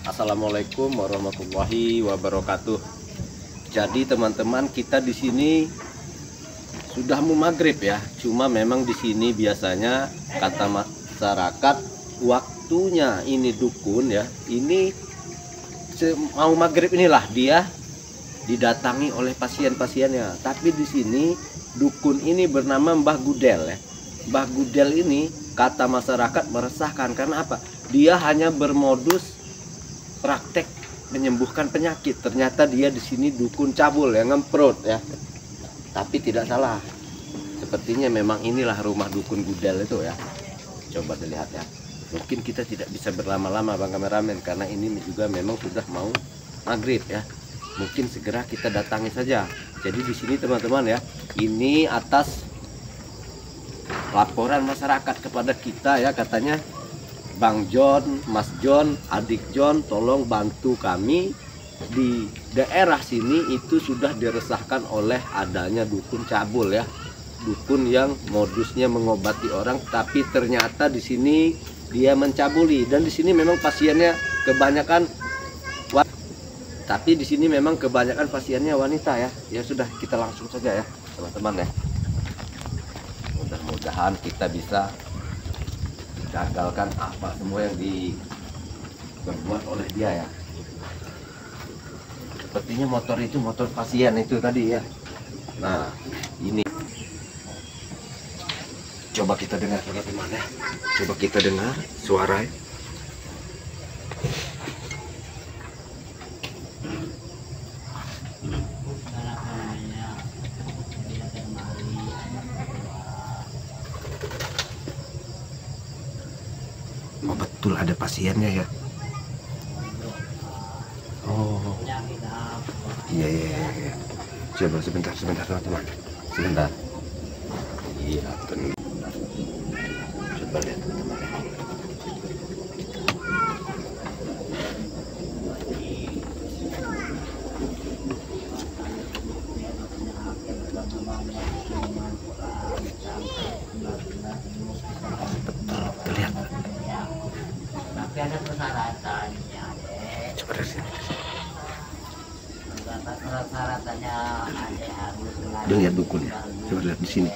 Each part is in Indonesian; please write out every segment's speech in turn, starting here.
Assalamualaikum warahmatullahi wabarakatuh. Jadi teman-teman, kita di sini sudah mau maghrib ya. Cuma memang di sini biasanya kata masyarakat waktunya ini dukun ya. Ini mau maghrib inilah dia didatangi oleh pasien-pasiennya. Tapi di sini dukun ini bernama Mbah Gudel ya. Mbah Gudel ini kata masyarakat meresahkan karena apa? Dia hanya bermodus praktek menyembuhkan penyakit. Ternyata dia di sini dukun cabul ya, ngemprot ya. Tapi tidak salah. Sepertinya memang inilah rumah dukun Gudel itu ya. Coba dilihat ya. Mungkin kita tidak bisa berlama-lama Bang Kameramen karena ini juga memang sudah mau maghrib ya. Mungkin segera kita datangi saja. Jadi di sini teman-teman ya, ini atas laporan masyarakat kepada kita ya, katanya Bang John, Mas John, adik John, tolong bantu kami di daerah sini itu sudah diresahkan oleh adanya dukun cabul ya, dukun yang modusnya mengobati orang, tapi ternyata di sini dia mencabuli dan di sini memang pasiennya kebanyakan, tapi di sini memang kebanyakan pasiennya wanita ya. Ya sudah, kita langsung saja ya teman-teman ya. Mudah-mudahan kita bisa gagalkan apa semua yang diperbuat oleh dia ya. Sepertinya motor itu motor pasien itu tadi ya. Nah ini coba kita dengar teman-teman ya. Coba kita dengar suara ya. Oh betul ada pasiennya ya. Oh iya. Coba sebentar teman-teman. Sebentar. Iya benar. Coba lihat teman-teman. Betul lihat. Tapi ada persyaratannya deh. Coba dari sini. Persyaratannya ada harus Lihat dukunnya. Coba lihat di sini.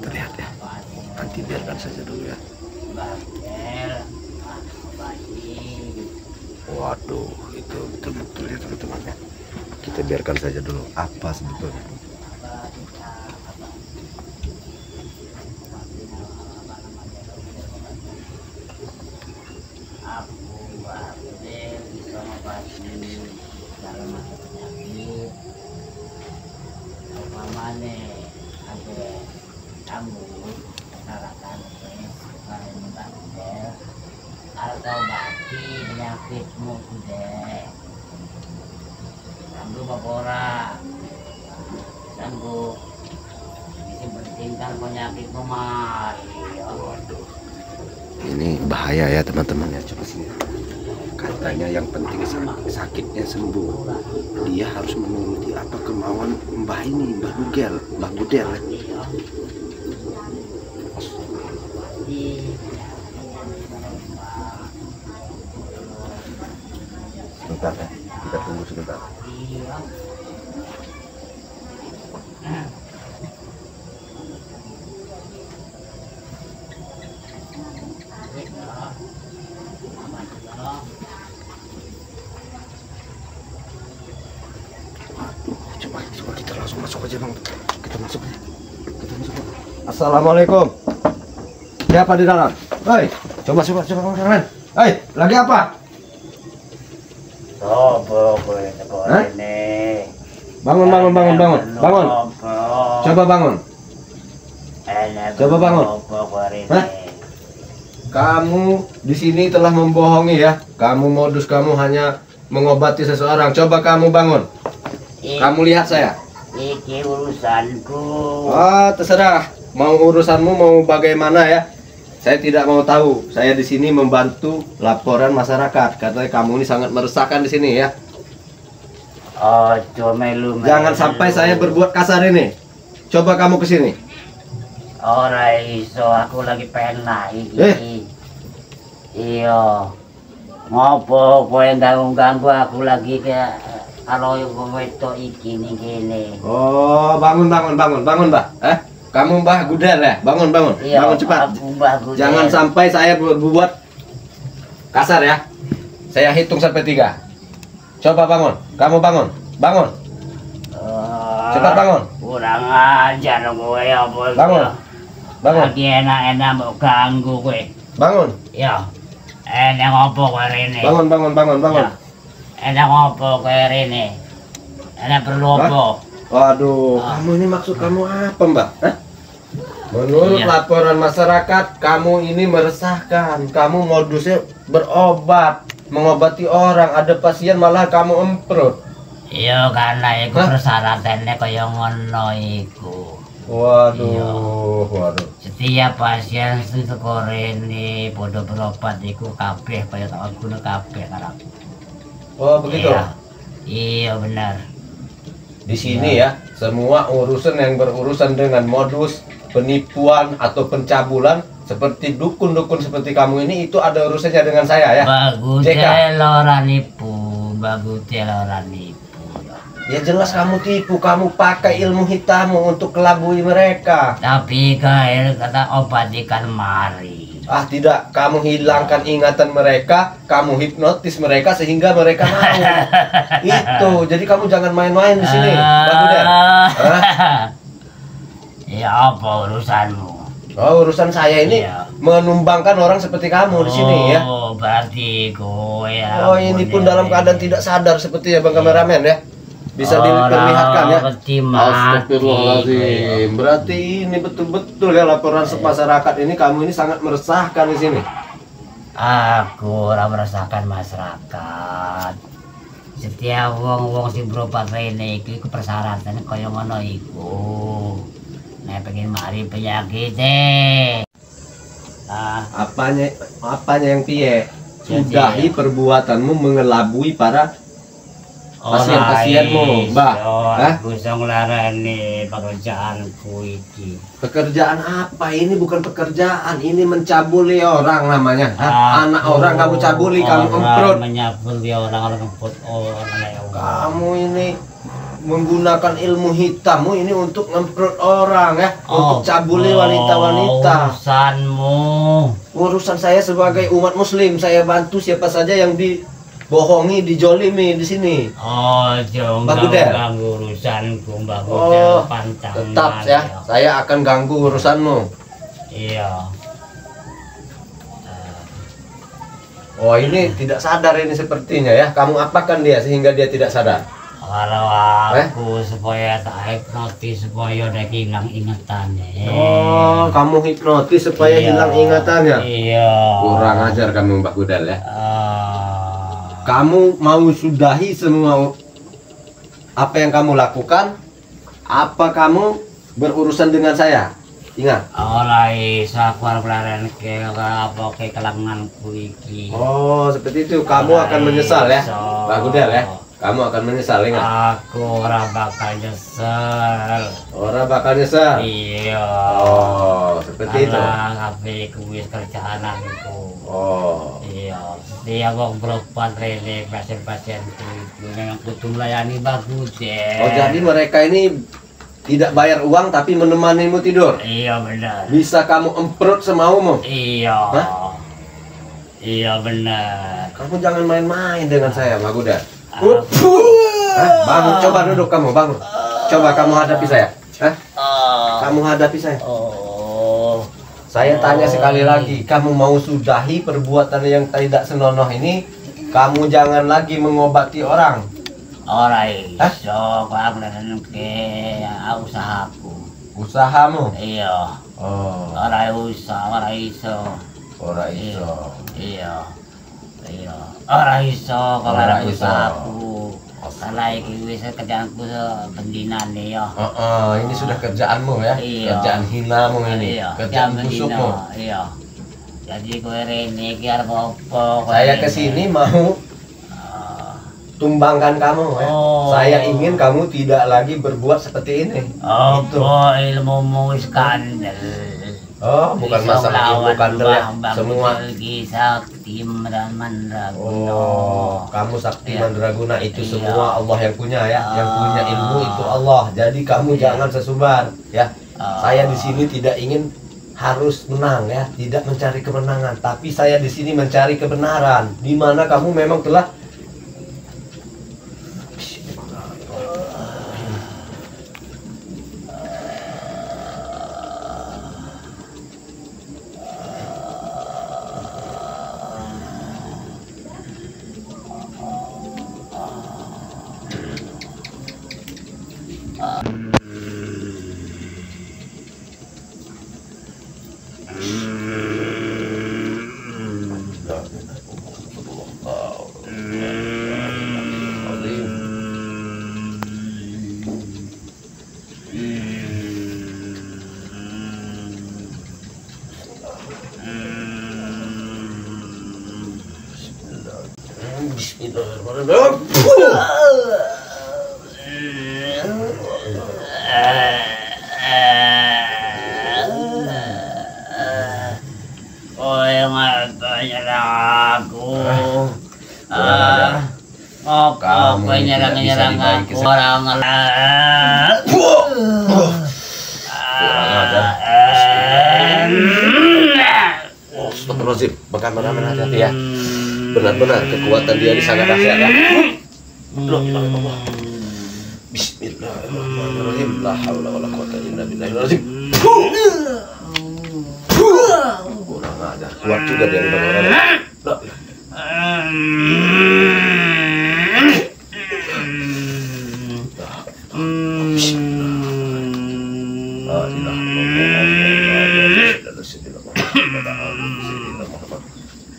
Terlihat ya. Nanti biarkan saja dulu ya. Waduh, itu betul-betul ya teman-teman ya. Kita biarkan saja dulu. Apa sebetulnya? atau bati penyakitmu sudah sanggup bapora sanggup isi pentingkan penyakitmu mari. Waduh, ini bahaya ya teman-teman ya. Coba sini. Katanya yang penting sakitnya sembuh. Dia harus menuruti apa kemauan Mbah ini, Mbah Gudel ya. Sebentar ya, kita tunggu sebentar. Waduh, coba kita langsung masuk aja Bang. Kita masuk aja. Assalamualaikum. Siapa di dalam? Hei, coba Bang. Hei, lagi apa? Bangun. Coba bangun. Hah? Kamu di sini telah membohongi ya. Kamu modus kamu hanya mengobati seseorang. Coba kamu bangun. Kamu lihat saya. Iki urusanku. Ah, terserah. Mau urusanmu mau bagaimana ya? Saya tidak mau tahu. Saya di sini membantu laporan masyarakat. Katanya kamu ini sangat meresahkan di sini ya. Oh, melu. Jangan sampai saya berbuat kasar ini. Coba kamu ke sini. Ora iso, aku lagi penah iki. Iya. Ngopo kowe ganggu aku lagi karo wedok iki ning kene. Oh, bangun, Mbah. Kamu Mbah Gudel ya? Bangun. Iya, Bangun cepat. aku Mbah Gudel. Jangan sampai saya berbuat kasar ya. Saya hitung sampai 3. Coba bangun. Kamu bangun. Cepat bangun. Kurang ajar kowe apa. Bangun. Lagi enak-enak mau ganggu kowe. Bangun. Ya. Enak ngopo kowe rene? Bangun. Ya. Enak ngopo kowe rene? Enak perlu apa? Waduh, kamu ini maksud kamu apa, Mbak? Hah? Menurut laporan masyarakat, kamu ini meresahkan. Kamu modusnya berobat, mengobati orang. Ada pasien malah kamu emprot. Iya, karena iku persyaratannya kaya ngono iku. Waduh. Setiap pasien sing teko rene padha berobat iku kabeh kaya tak guna kabeh karo. Oh, begitu. Iya, benar. Di sini ya, semua urusan yang berurusan dengan modus penipuan atau pencabulan seperti dukun-dukun seperti kamu ini itu ada urusannya dengan saya ya. Bagus ora nipu, Ya jelas kamu tipu, kamu pakai ilmu hitammu untuk kelabui mereka. Tapi kata obatikan mari. Ah tidak, kamu hilangkan ingatan mereka, kamu hipnotis mereka sehingga mereka mau. Itu, jadi kamu jangan main-main di sini, Pak Gudel. Ya apa urusanmu? Oh, urusan saya ini menumbangkan orang seperti kamu di sini ya. Oh, berarti kowe ya. Oh, ini pun dalam keadaan tidak sadar sepertinya Bang kameramen ya. Bisa diperlihatkan ya. Astagfirullahaladzim. Berarti ini betul-betul ya laporan masyarakat ini kamu ini sangat meresahkan di sini. Aku ora meresahkan masyarakat. Setiap wong sing berobat rene iki persyaratan kaya ngono iku. Nek pengen mari penyakit Apanya yang piye? Sudahi perbuatanmu mengelabui para pasien-pasienmu, Mbak. Aku iso nglarani pekerjaanku iki. Pekerjaan apa? Ini bukan pekerjaan, ini mencabuli orang namanya. Anak orang kamu cabuli, kamu emprot. Menyabuli orang emprot orang. Kamu ini menggunakan ilmu hitammu ini untuk ngemprot orang ya, untuk cabuli wanita-wanita. Urusan saya sebagai umat muslim, saya bantu siapa saja yang dibohongi, dijolimi di sini. Jangan ganggu urusanku, Mbak Gudel, pantang. Tetap ya, saya akan ganggu urusanmu. Iya. Oh, ini tidak sadar ini sepertinya ya. Kamu apakan dia sehingga dia tidak sadar? Kalau aku supaya tak hipnotis supaya dia hilang ingatannya. Oh, kamu hipnotis supaya hilang ingatannya? Iya. Kurang ajar kamu Mbak Gudel ya. Kamu mau sudahi semua apa yang kamu lakukan? Apa kamu berurusan dengan saya? Ingat. Aku pelarian ke apa ke kelanganku iki. Oh, seperti itu. Kamu akan menyesal ya, Mbak Gudel ya. Kamu akan menyesal, ingat? Aku ora bakal nyesel. Ora bakal nyesel? Iya. Oh, seperti itu. Tapi kuwi kerjaan aku. Oh. Iya. Dia kok berobat rene pasien-pasien itu memang kudu melayani bagus ya. Oh, jadi mereka ini tidak bayar uang tapi menemanimu tidur? Iya, benar. Bisa kamu emprot semaumu? Iya. Hah? Iya, benar. Kamu jangan main-main dengan saya, Mbak Gudel. Bangun, coba duduk kamu, bangun. Coba kamu hadapi saya. Kamu hadapi saya. Saya tanya sekali lagi, kamu mau sudahi perbuatan yang tidak senonoh ini? Kamu jangan lagi mengobati orang. Iso, aku ke usahaku. Usahamu? Iya. Oh. Ora iso. Iya. Ora iso kalau usahaku. Karena iki wis kerjaanku pendinane ya. Ini sudah kerjaanmu ya. Kerjaan hinamu ini. Kerjaan busukmu. Iya. Jadi kowe rene iki arep apa? Saya kesini mau tumbangkan kamu ya. Saya ingin kamu tidak lagi berbuat seperti ini. Ilmumu wis kandel. Oh, bukan masalah ilmu kandel ya, semua. Sakti Mandraguna. Oh, kamu Sakti Ya. Mandraguna itu Iya. semua Allah yang punya ya, yang punya ilmu itu Allah. Jadi kamu jangan sesumbar ya. Saya di sini tidak ingin harus menang ya, tidak mencari kemenangan, tapi saya di sini mencari kebenaran. Di mana kamu memang telah Bismillahirrahmanirrahim. Oh yang nyerang aku. Kamu Apa nyerang tidak bisa aku orang Astagfirullahaladzim, bagaimana hati-hati ya. Benar-benar kekuatan dia ini sangat dahsyat ya. Bismillahirrahmanirrahim. La haula wala quwata illa billahil kurang ajar, kuat juga dia di orang.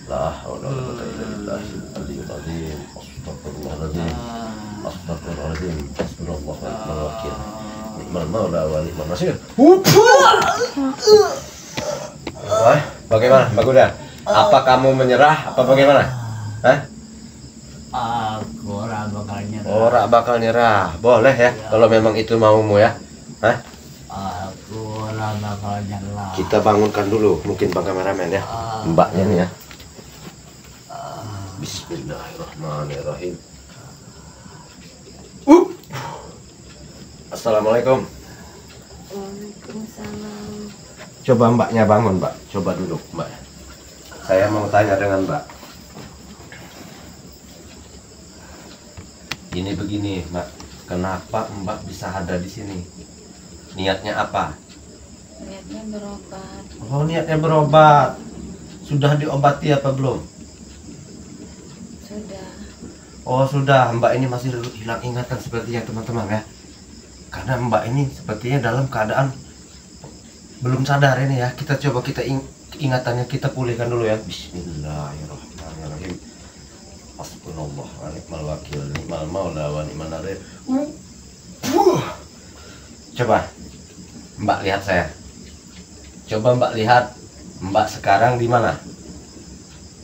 La haula wala quwata illa billahil azim. Astagfirullahaladzim. Astagfirullahaladzim. Astagfirullahaladzim. Wakil. Ni'mal maula wa ni'mal nasir. Wah, bagaimana Mbak Guda? Apa kamu menyerah? Apa bagaimana? Hah? Aku ora bakal nyerah. Ora bakal nyerah. Boleh ya, kalau memang itu maumu ya. Hah? Aku ora bakal nyerah. Kita bangunkan dulu, mungkin Bang kameramen ya. Mbaknya nih ya. Bismillahirrahmanirrahim. Assalamualaikum. Waalaikumsalam. Coba mbaknya bangun, Mbak. Coba duduk, Mbak. Saya mau tanya dengan Mbak. Ini begini, Mbak. Kenapa Mbak bisa ada di sini? Niatnya apa? Niatnya berobat. Oh, niatnya berobat. Sudah diobati apa belum? Sudah. Oh, sudah. Mbak ini masih hilang ingatan sepertinya, teman-teman ya. Karena Mbak ini sepertinya dalam keadaan belum sadar ini ya. Kita coba ingatannya kita pulihkan dulu ya. Bismillahirrahmanirrahim. Hasbunallah wa ni'mal wakil, ni'mal maula wa ni'man nasir. Coba Mbak lihat saya. Coba Mbak lihat Mbak sekarang di mana?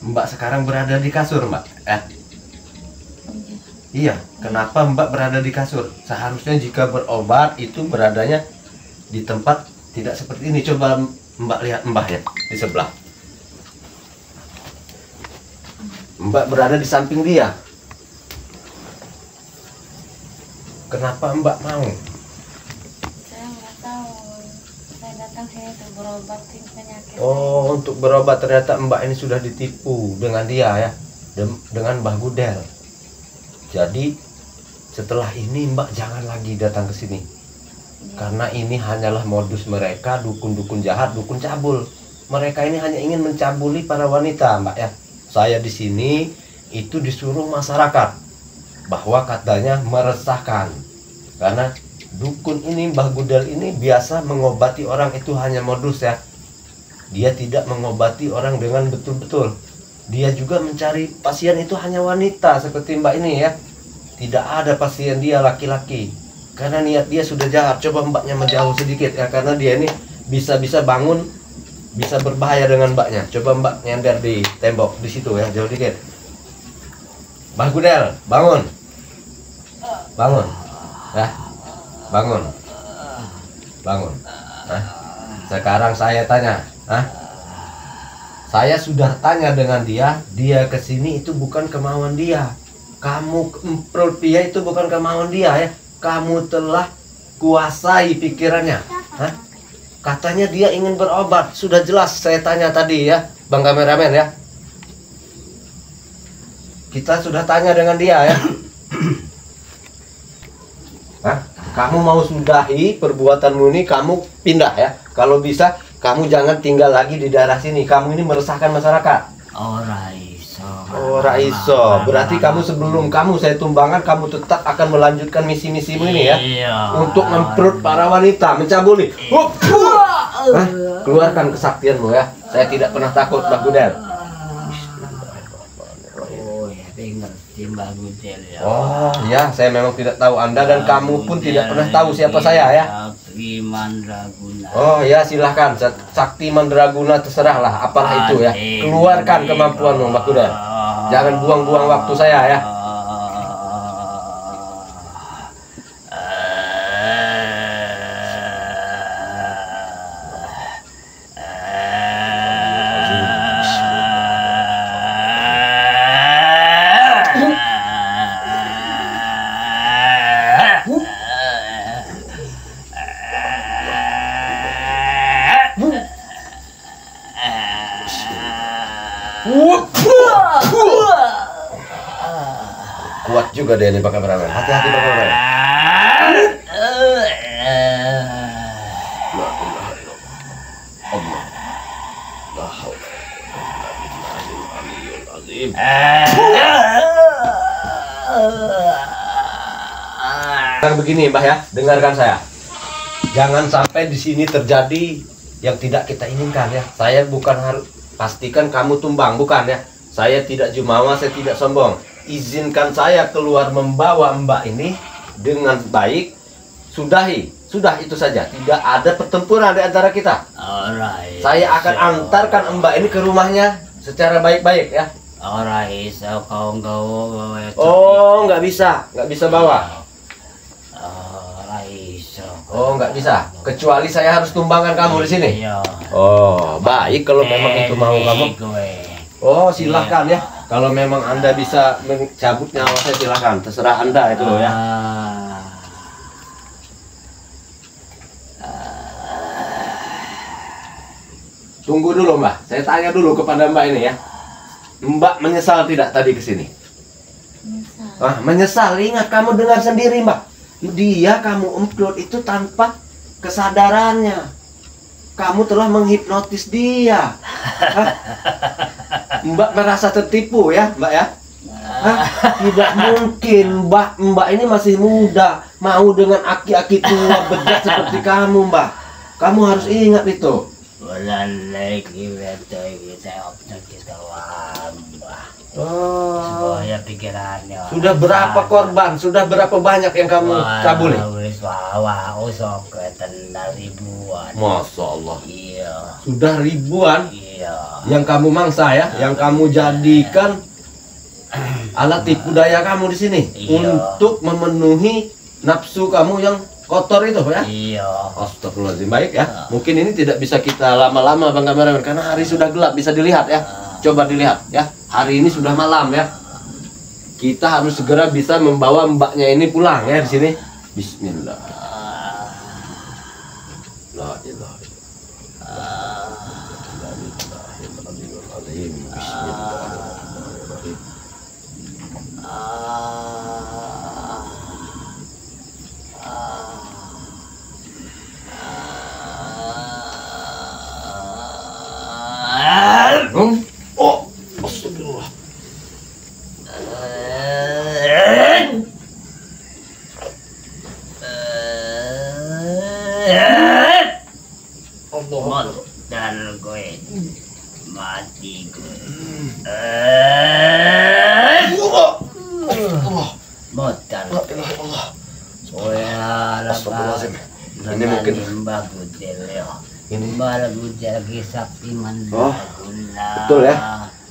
Mbak sekarang berada di kasur, Mbak. Iya, kenapa Mbak berada di kasur? Seharusnya jika berobat itu beradanya di tempat tidak seperti ini. Coba Mbak lihat Mbak ya, di sebelah. Mbak berada di samping dia. Kenapa Mbak mau? Saya nggak tahu. Saya datang sini untuk berobat penyakit. Oh, untuk berobat ternyata Mbak ini sudah ditipu dengan dia ya, dengan Mbah Gudel. Jadi setelah ini Mbak jangan lagi datang ke sini. Karena ini hanyalah modus mereka, dukun-dukun jahat, dukun cabul. Mereka ini hanya ingin mencabuli para wanita, Mbak ya. Saya di sini itu disuruh masyarakat bahwa katanya meresahkan. Karena dukun ini, Mbah Gudel ini biasa mengobati orang itu hanya modus ya. Dia tidak mengobati orang dengan betul-betul. Dia juga mencari pasien itu hanya wanita seperti Mbak ini ya. Tidak ada pasien dia laki-laki. Karena niat dia sudah jahat. Coba Mbaknya menjauh sedikit ya. Karena dia ini bisa bangun, bisa berbahaya dengan Mbaknya. Coba Mbak nyender di tembok di situ ya, jauh dikit. Mbah Gudel, bangun. Bangun. Ya. Bangun. Bangun. Nah. Sekarang saya tanya, saya sudah tanya dengan dia kesini itu bukan kemauan dia. Kamu emprot dia itu bukan kemauan dia ya. Kamu telah kuasai pikirannya. Katanya dia ingin berobat. Sudah jelas saya tanya tadi ya, Bang kameramen ya. Kita sudah tanya dengan dia ya. Kamu mau sudahi perbuatanmu ini, kamu pindah ya. Kalau bisa, kamu jangan tinggal lagi di daerah sini. Kamu ini meresahkan masyarakat. Ora iso. Berarti kamu sebelum kamu saya tumbangkan, kamu tetap akan melanjutkan misi-misimu ini ya. Untuk memperut para wanita, mencabuli. Keluarkan kesaktianmu ya. Saya tidak pernah takut, Mbah Gudel. Oh ya, saya memang tidak tahu Anda dan kamu pun tidak pernah tahu siapa saya ya. Oh ya, silahkan Sakti Mandraguna, terserahlah apalah itu ya. Keluarkan kemampuanmu, Mbak Kuda. Jangan buang-buang waktu saya ya. Kuat juga dia ini Pak kameramen. Hati-hati Pak kameramen. Sekarang begini Mbah ya, dengarkan saya. Jangan sampai di sini terjadi yang tidak kita inginkan ya. Saya bukan harus pastikan kamu tumbang, bukan ya. Saya tidak jumawa, saya tidak sombong. Izinkan saya keluar membawa Mbak ini dengan baik. Sudahi, sudah itu saja. Tidak ada pertempuran di antara kita. Saya akan antarkan Mbak ini ke rumahnya secara baik-baik ya. Oh, nggak bisa bawa. Oh, nggak bisa. Kecuali saya harus tumbangkan kamu di sini. Oh, baik kalau memang itu mau kamu. Oh, silahkan ya. Kalau memang Anda bisa mencabut nyawa saya, silahkan. Terserah Anda itu ya. Tunggu dulu Mbak. Saya tanya dulu kepada Mbak ini ya. Mbak menyesal tidak tadi ke sini? Menyesal. Menyesal. Ingat, kamu dengar sendiri Mbak. Dia kamu upload itu tanpa kesadarannya. Kamu telah menghipnotis dia. Mbak merasa tertipu ya Mbak ya. Tidak mungkin Mbak ini masih muda mau dengan aki-aki tua bejat seperti kamu Mbak. Kamu harus ingat itu. Oh, sudah berapa korban? Sudah berapa banyak yang kamu cabuli? Masya Allah. Sudah ribuan yang kamu mangsa ya, yang kamu jadikan alat tipu daya kamu di sini untuk memenuhi nafsu kamu yang kotor itu ya. Astagfirullahaladzim. Baik ya. Mungkin ini tidak bisa kita lama-lama Bang kameramen karena hari sudah gelap, bisa dilihat ya. Coba dilihat ya. Hari ini sudah malam ya. Kita harus segera bisa membawa Mbaknya ini pulang ya di sini. Bismillah. La ilaha Oh, astagfirullah. Modal gue mati gue. Modal. Ini mungkin Mbak Gudel ya. Mbak Gudel lagi Sakti Mandraguna. Betul ya.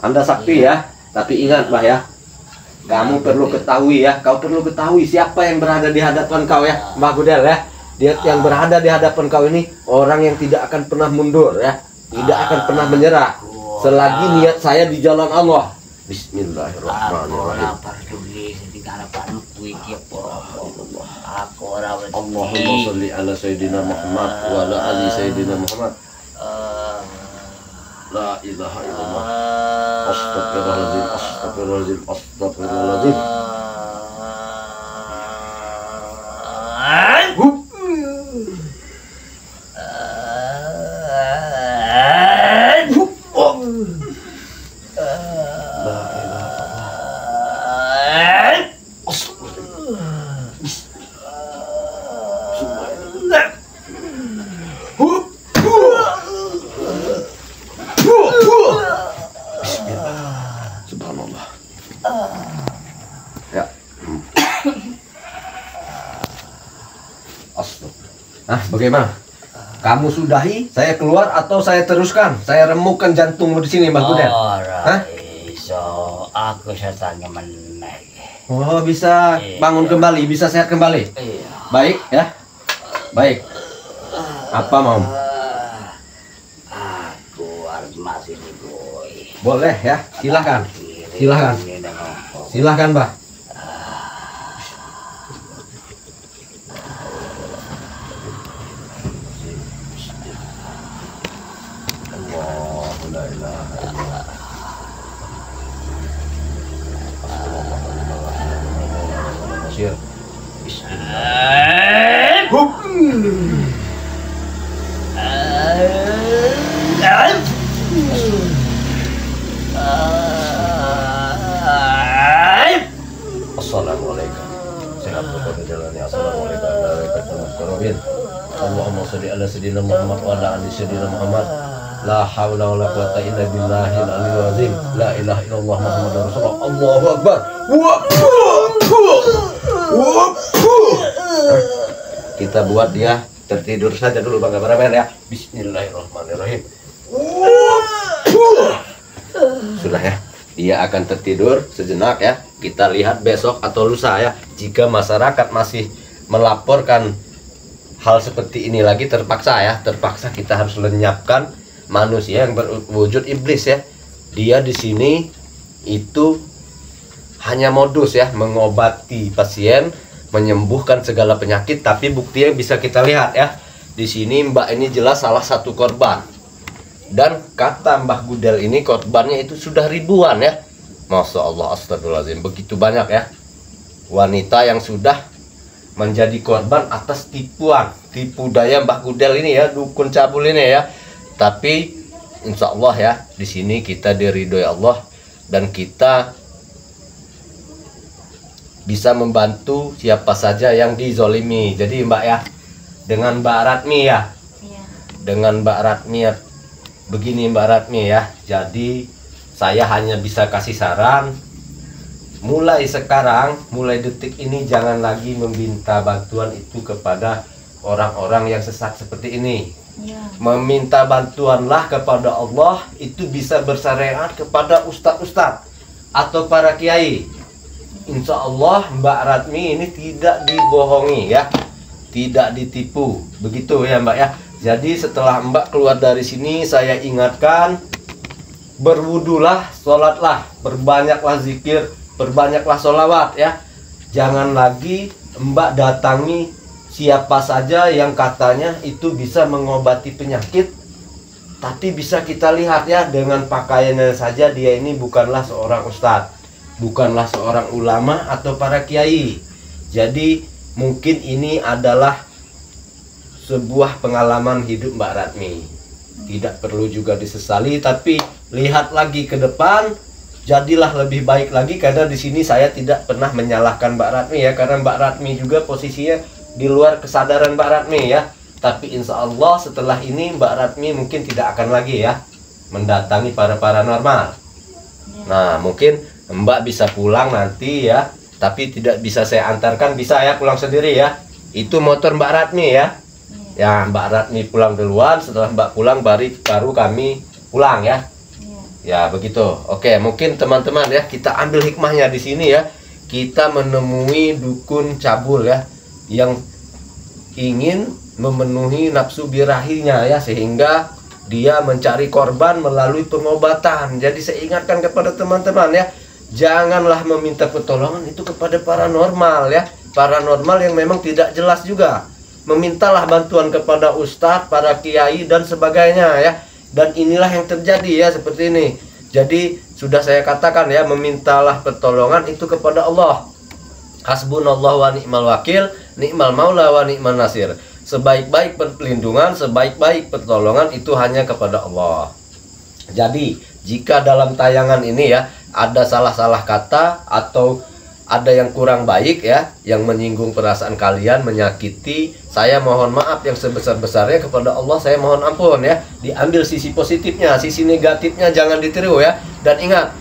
Anda sakti ya. Tapi ingat Mbah ya. Kamu perlu ketahui ya. Kau perlu ketahui siapa yang berada di hadapan kau ya, Mbah Gudel ya. Dia yang berada di hadapan kau ini orang yang tidak akan pernah mundur ya, tidak akan pernah menyerah selagi niat saya di jalan Allah. Bismillahirrahmanirrahim. Allahumma sholli ala sayyidina Muhammad wa ala ali sayyidina Muhammad. La ilaha illallah. Astagfirullahaladzim, astagfirullahaladzim, astagfirullahaladzim. Subhanallah. Ya. Nah, bagaimana? Kamu sudahi? Saya keluar atau saya teruskan? Saya remukkan jantungmu di sini, Mbak Gudel. Hah? So, aku tanya meneh. Oh, bisa bangun kembali, bisa sehat kembali. Baik, ya. Baik. Apa mau? Aku harus masih digoy. Boleh ya, silahkan. Silahkan. Silahkan, Mbak. Assalamualaikum. Sehat berkata jalani. Assalamualaikum warahmatullahi wabarakatuh. Allahumma sholli ala sayyidina Muhammad wa ala ali sayyidina Muhammad. La haula wala quwwata illa billahil aliyyil azim. La ilaha illallah Muhammadur Rasulullah. Allahu akbar. Kita buat dia tertidur saja dulu Bang Kameramen ya. Bismillahirrahmanirrahim. Sudah ya. Dia akan tertidur sejenak ya. Kita lihat besok atau lusa ya. Jika masyarakat masih melaporkan hal seperti ini lagi, terpaksa ya. Terpaksa kita harus lenyapkan manusia yang berwujud iblis ya. Dia di sini itu hanya modus ya, mengobati pasien, menyembuhkan segala penyakit, tapi buktinya bisa kita lihat ya. Di sini Mbak ini jelas salah satu korban. Dan kata Mbah Gudel ini korbannya itu sudah ribuan ya. Masya Allah, astagfirullahaladzim. Begitu banyak ya wanita yang sudah menjadi korban atas tipuan, tipu daya Mbah Gudel ini ya, dukun cabul ini ya. Tapi insya Allah ya, di sini kita diridhoi Allah dan kita bisa membantu siapa saja yang dizolimi. Jadi Mbak ya, dengan Mbak Ratmi ya, dengan Mbak Ratmi ya, begini Mbak Ratmi ya. Jadi saya hanya bisa kasih saran, mulai sekarang, mulai detik ini jangan lagi meminta bantuan itu kepada orang-orang yang sesat seperti ini. Meminta bantuanlah kepada Allah, itu bisa bersyariat kepada ustadz-ustadz atau para kiai. Insya Allah Mbak Ratmi ini tidak dibohongi ya, tidak ditipu, begitu ya Mbak ya. Jadi setelah Mbak keluar dari sini, saya ingatkan, berwudulah, sholatlah, perbanyaklah zikir, perbanyaklah sholawat ya. Jangan lagi Mbak datangi siapa saja yang katanya itu bisa mengobati penyakit, tapi bisa kita lihat ya, dengan pakaiannya saja dia ini bukanlah seorang ustadz, bukanlah seorang ulama atau para kiai. Jadi mungkin ini adalah sebuah pengalaman hidup Mbak Ratmi. Tidak perlu juga disesali, tapi lihat lagi ke depan, jadilah lebih baik lagi. Karena di sini saya tidak pernah menyalahkan Mbak Ratmi ya, karena Mbak Ratmi juga posisinya di luar kesadaran Mbak Ratmi ya. Tapi insya Allah setelah ini Mbak Ratmi mungkin tidak akan lagi ya mendatangi para paranormal. Nah mungkin Mbak bisa pulang nanti ya, tapi tidak bisa saya antarkan, bisa ya pulang sendiri ya. Itu motor Mbak Ratmi ya. Ya Mbak Ratmi pulang duluan, setelah Mbak pulang baru kami pulang ya. Ya begitu. Oke, mungkin teman-teman ya, kita ambil hikmahnya di sini ya. Kita menemui dukun cabul ya, yang ingin memenuhi nafsu birahinya ya, sehingga dia mencari korban melalui pengobatan. Jadi saya ingatkan kepada teman-teman ya, janganlah meminta pertolongan itu kepada paranormal ya, paranormal yang memang tidak jelas juga. Memintalah bantuan kepada ustadz, para kiai dan sebagainya ya. Dan inilah yang terjadi ya, seperti ini. Jadi sudah saya katakan ya, memintalah pertolongan itu kepada Allah. Hasbunallah wa ni'mal wakil, ni'mal maula wa ni'man nasir. Sebaik-baik perlindungan, sebaik-baik pertolongan itu hanya kepada Allah. Jadi jika dalam tayangan ini ya ada salah-salah kata atau ada yang kurang baik ya, yang menyinggung perasaan kalian, menyakiti, saya mohon maaf yang sebesar-besarnya kepada Allah, saya mohon ampun ya. Diambil sisi positifnya, sisi negatifnya jangan ditiru ya. Dan ingat,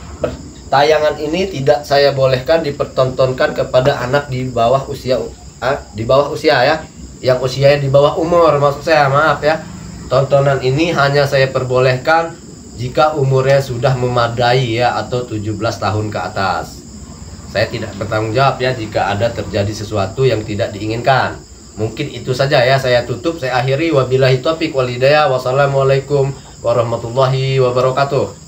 tayangan ini tidak saya bolehkan dipertontonkan kepada anak di bawah usia ya, yang usianya di bawah umur, maksud saya, maaf ya. Tontonan ini hanya saya perbolehkan jika umurnya sudah memadai ya, atau 17 tahun ke atas. Saya tidak bertanggung jawab ya jika ada terjadi sesuatu yang tidak diinginkan. Mungkin itu saja ya, saya tutup, saya akhiri. Wabillahi taufiq wal hidayah. Wassalamualaikum warahmatullahi wabarakatuh.